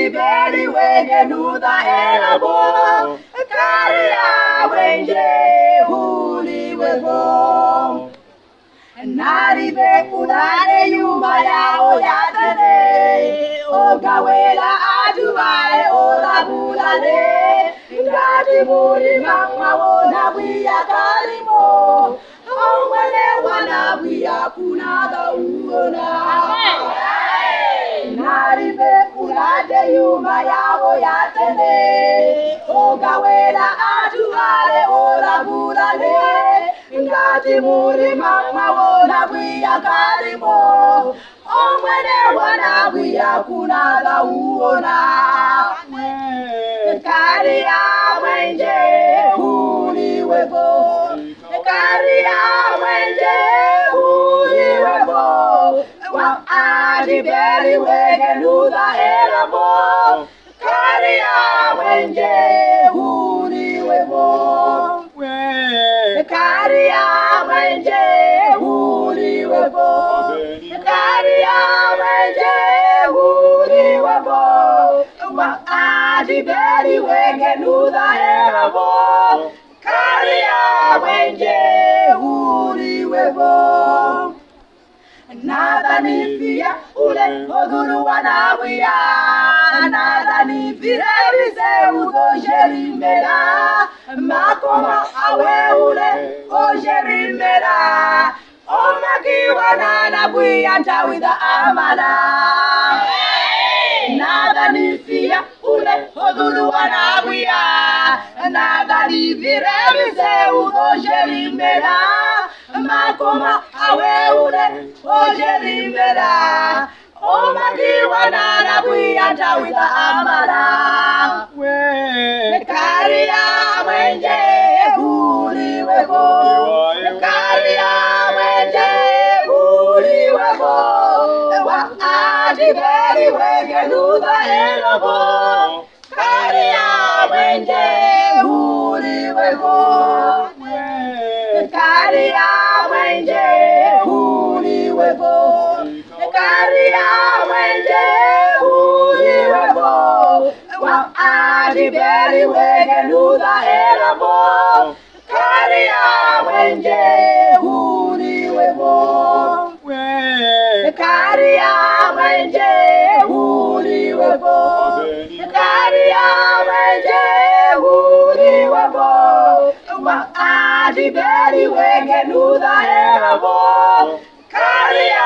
Adibeli wege nuda elabo Karia wenje huli wego Naribe kulale yuma yao yatene Ogawela aduwae ora bulale Ngati muri mama wona wiya kalimo Omwele wana wiya kunada uona Naribe kulade yuma yao yatene Ogawela aduwae ora bulale Ngati muri mama wona wiya kalimo Omwele wana wiya kunada uona Karia wenje huli wego Karia wenje huli wego Wa adibeli wege nuda elabo Karia wenje huli wego Karia wenje huli wego Karia wenje huli wego Wa adibeli wege nuda elabo Karia wenje huli wego Nada nifia ule oduru wanawia Nada nifire vise udo jerimera Makoma awe ule o jerimera Omaki wanana buya ntawida amala Nada nifia ule oduru wanawia Nada nifire vise udo jerimera Makoma awe ule ojerimera Omagi wanana buya ntawida amala Karia wenje huli wego Karia wenje huli wego Wa adibeli wege nuda elabo Karia wenje huli wego Karia wenje huli wego Karia wenje huli wego Wa adibeli wege nuda elabo Karia wenje huli wego Karia wenje huli wego Karia wenje huli wego Wa adibeli wege nuda elabo Karia